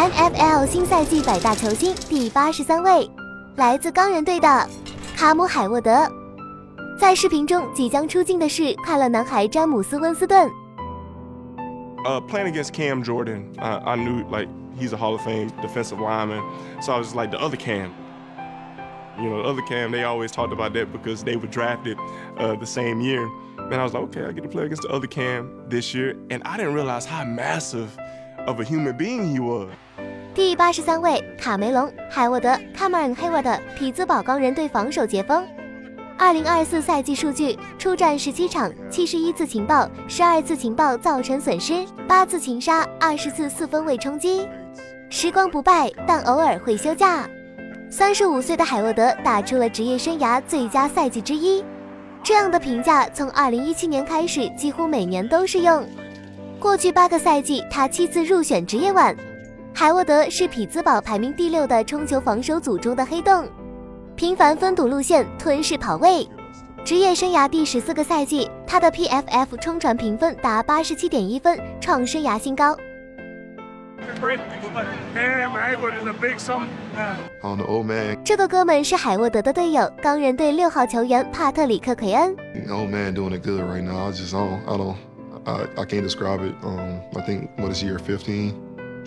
Nfl 新赛季百大球星第83位，来自钢人队的卡姆·海沃德。在视频中即将出镜的是快乐男孩詹姆斯·温斯顿。Playing against Cam Jordan, I knew like he's a Hall of Fame defensive lineman, so I was like the other Cam. You know, the other Cam, they always talked about that because they were drafted the same year. And I was like, okay, I get to play against the other Cam this year. And I didn't realize how massive of a human being he was. 第83位，卡梅隆·海沃德 （Cameron Hayward） 匹兹堡钢人队防守前锋。2024赛季数据：出战17场，71次情报，12次情报造成损失，8次情杀，20次4分卫冲击。时光不败，但偶尔会休假。35岁的海沃德打出了职业生涯最佳赛季之一，这样的评价从2017年开始几乎每年都适用。过去8个赛季，他7次入选职业碗。海沃德是匹兹堡排名第6的冲球防守组中的黑洞，频繁封堵路线，吞噬跑位。职业生涯第14个赛季，他的 PFF 冲传评分达87.1分，创生涯新高。这个哥们是海沃德的队友，钢人队6号球员帕特里克·奎恩。Old man doing it good right now. I can't describe it. I think what is year 15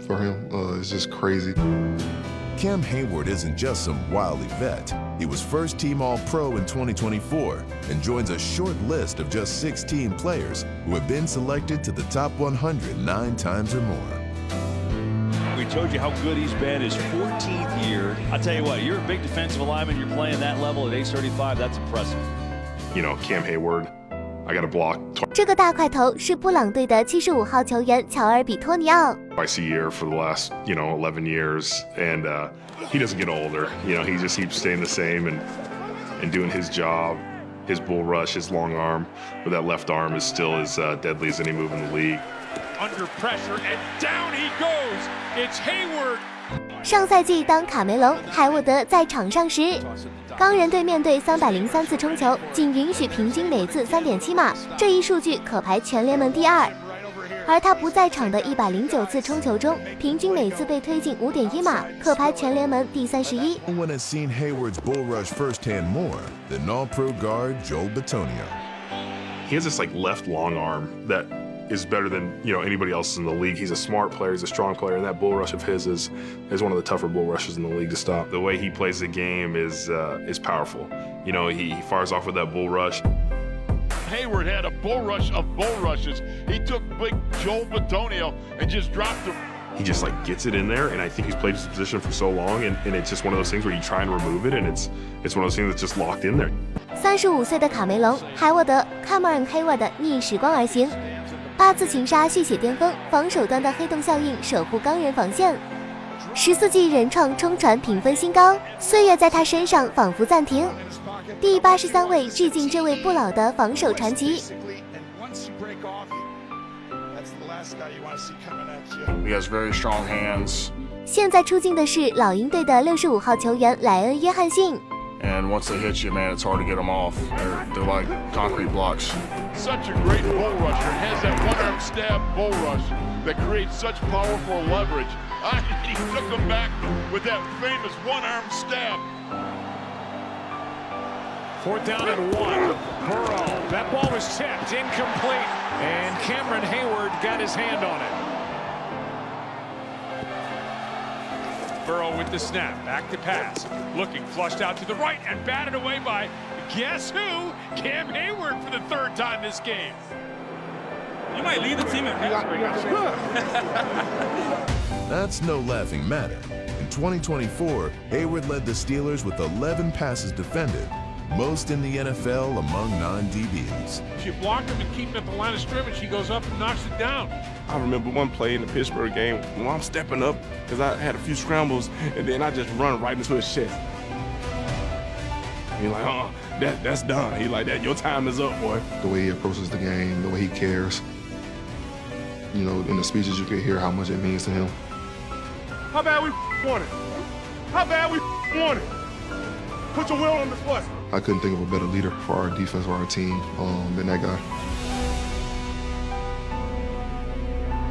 for him? It's just crazy. Cam Hayward isn't just some wily vet. He was first team All-Pro in 2024 and joins a short list of just 16 players who have been selected to the top 100 9 times or more. We told you how good he's been his 14th year. I tell you what, you're a big defensive lineman, you're playing that level at age 35, that's impressive. You know, Cam Hayward, I got to block. 这个大块头是布朗队的75号球员乔尔比托尼奥。Twice a year for the last, 11 years, and he doesn't get older. He just keeps staying the same and doing his job. His bull rush, his long arm, with that left arm is still as deadly as any move in the league. Under pressure and down he goes. It's Hayward. 上赛季当卡梅隆·海沃德在场上时，钢人队面对303次冲球，仅允许平均每次3.7码，这一数据可排全联盟第2。而他不在场的109次冲球中，平均每次被推进5.1码，可排全联盟第31。No one has seen Hayward's bull rush firsthand more than All-Pro guard Joel Bitonio. He has this left long arm that is better than anybody else in the league. He's a smart player, he's a strong player, and that bull rush of his is one of the tougher bull rushes in the league to stop. The way he plays the game is powerful. He fires off with that bull rush. Hayward had a bull rush of bull rushes. He took big Joel Bitonio and just dropped him. He just gets it in there, and I think he's played his position for so long, and it's just one of those things where you try and remove it, and it's one of those things that's just locked in there. 35岁的卡梅隆·海沃德 （Cameron Hayward） 逆时光而行，8次情杀续写巅峰，防守端的黑洞效应守护钢人防线，14季人创冲传评分新高，岁月在他身上仿佛暂停。第83位致敬这位不老的防守传奇。He has very strong hands. 现在出镜的是老鹰队的65号球员莱恩·约翰逊。And once they hit you, man, it's hard to get them off. They're like concrete blocks. Such a great bull rusher. Has that one-arm stab bull rush that creates such powerful leverage. He took him back with that famous one-arm stab. 4th down and 1. Burrow. That ball was tipped, incomplete, and Cameron Hayward got his hand on it. Burrow with the snap, back to pass, looking flushed out to the right and batted away by guess who? Cam Hayward for the 3rd time this game. You might lead the team in pass breakups. That's no laughing matter. In 2024, Hayward led the Steelers with 11 passes defended, most in the NFL among non-DBs. If you block him and keep him at the line of scrimmage, he goes up and knocks it down. I remember one play in the Pittsburgh game when I'm stepping up because I had a few scrambles, and then I just run right into his chest. He's like, that's done. He's like, your time is up, boy. The way he approaches the game, the way he cares. In the speeches you could hear how much it means to him. How bad we want it? How bad we want it? Put your will on the foot. I couldn't think of a better leader for our defense or our team than that guy.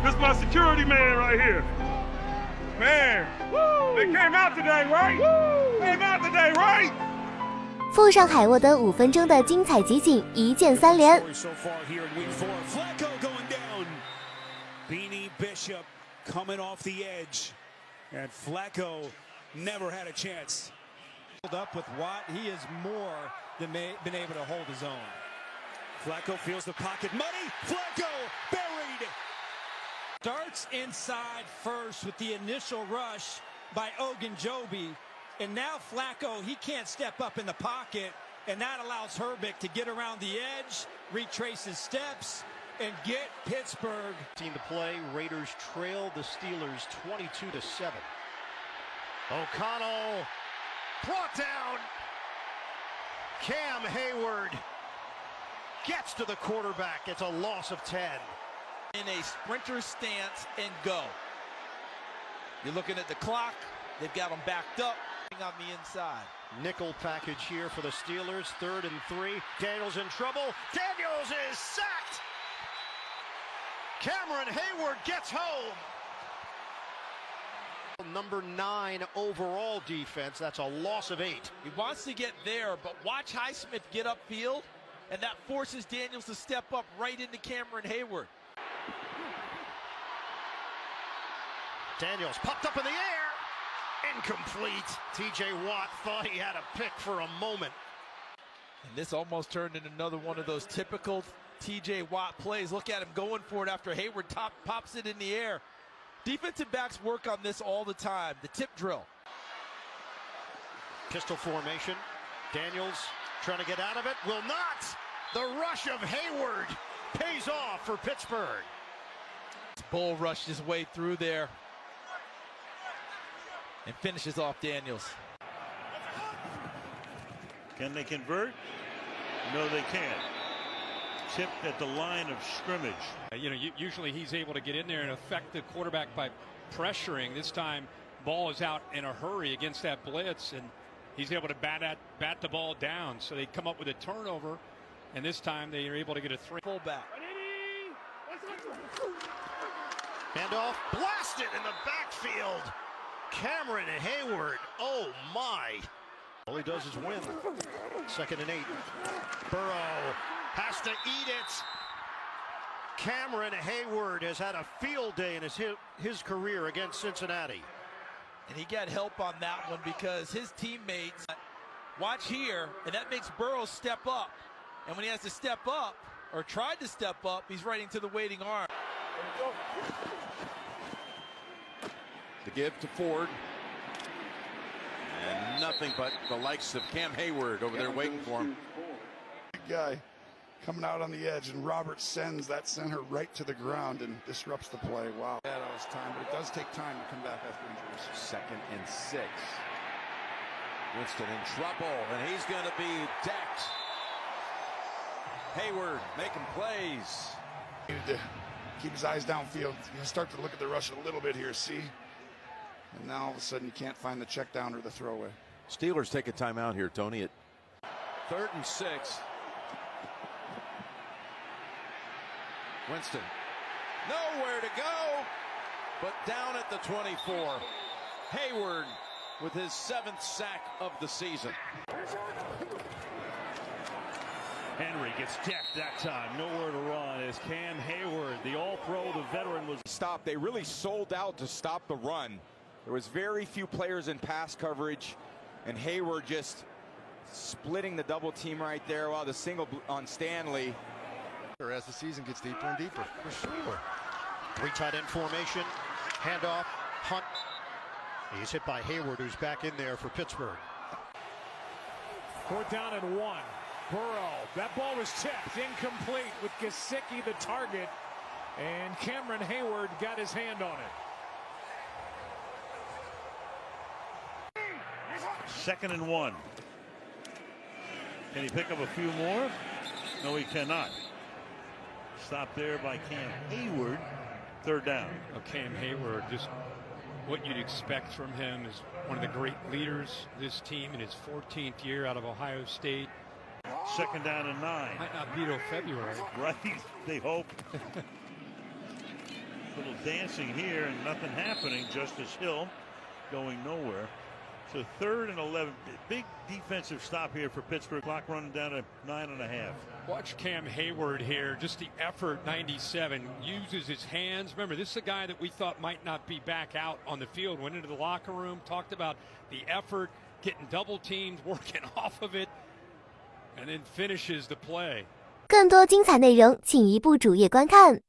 This is my security man right here. Man, there. They came out today, right? Came out today, right? 附上海沃德5分钟的精彩集锦，一键3连。Beanie Bishop coming off the edge, and Flacco never had a chance. Up with Watt, he is more than been able to hold his own. Flacco feels the pocket money. Flacco buried. Starts inside first with the initial rush by Ogunjobi. And now Flacco, he can't step up in the pocket, and that allows Herbig to get around the edge, retrace his steps, and get Pittsburgh. Seen the play, Raiders trail the Steelers 22-7. O'Connell brought down. Cam Hayward gets to the quarterback. It's a loss of 10. In a sprinter stance and go. You're looking at the clock. They've got them backed up on the inside. Nickel package here for the Steelers. 3rd and 3. Daniels in trouble. Daniels is sacked. Cameron Hayward gets home. Number 9 overall defense. That's a loss of 8. He wants to get there, but watch Highsmith get upfield, and that forces Daniels to step up right into Cameron Hayward. Daniels popped up in the air. Incomplete. TJ Watt thought he had a pick for a moment. And this almost turned into another one of those typical TJ Watt plays. Look at him going for it after Hayward pops it in the air. Defensive backs work on this all the time. The tip drill. Pistol formation. Daniels trying to get out of it. Will not. The rush of Hayward pays off for Pittsburgh. Bull rushed his way through there and finishes off Daniels. Can they convert? No, they can't. Tipped at the line of scrimmage. Usually he's able to get in there and affect the quarterback by pressuring. This time, ball is out in a hurry against that blitz, and he's able to bat the ball down. So they come up with a turnover, and this time they are able to get a 3. Fullback. Handoff blasted in the backfield. Cameron Hayward, oh my. All he does is win. 2nd and 8. Burrow has to eat it. Cameron Hayward has had a field day in his career against Cincinnati. And he got help on that one because his teammates, watch here, and that makes Burrow step up. And when he has to step up, or tried to step up, he's right into the waiting arm. The give to Ford. And nothing but the likes of Cam Hayward over there waiting for him. Guy coming out on the edge, and Robert sends that center right to the ground and disrupts the play. Wow. That was time, but it does take time to come back after injuries. 2nd and 6. Winston in trouble, and he's going to be decked. Hayward making plays. Needed to keep his eyes downfield. You start to look at the rush a little bit here, see? And now all of a sudden you can't find the check down or the throwaway. Steelers take a timeout here, Tony, at 3rd and 6. Winston, nowhere to go, but down at the 24. Hayward with his 7th sack of the season. Henry gets decked that time. Nowhere to run as Cam Hayward, the all-pro, the veteran, was stopped. They really sold out to stop the run. There was very few players in pass coverage, and Hayward just splitting the double team right there while the single on Stanley. As the season gets deeper and deeper, for sure. 3 tight end formation, handoff, Hunt. He's hit by Hayward, who's back in there for Pittsburgh. 4th down and 1. Burrow, that ball was tipped, incomplete with Gesicki the target, and Cameron Hayward got his hand on it. 2nd and 1. Can he pick up a few more? No, he cannot. Stopped there by Cam Hayward. 3rd down. Cam Hayward, just what you'd expect from him, is one of the great leaders of this team in his 14th year out of Ohio State. 2nd down and 9. Might not be till February. Right, they hope. Little dancing here and nothing happening. Justice Hill going nowhere. So 3rd and 11. Big defensive stop here for Pittsburgh. Clock running down to 9.5. Watch Cam Hayward here. Just the effort. 97 uses his hands. Remember, this is a guy that we thought might not be back out on the field. Went into the locker room, talked about the effort, getting double teamed, working off of it, and then finishes the play. 更多精彩内容，请移步主页观看。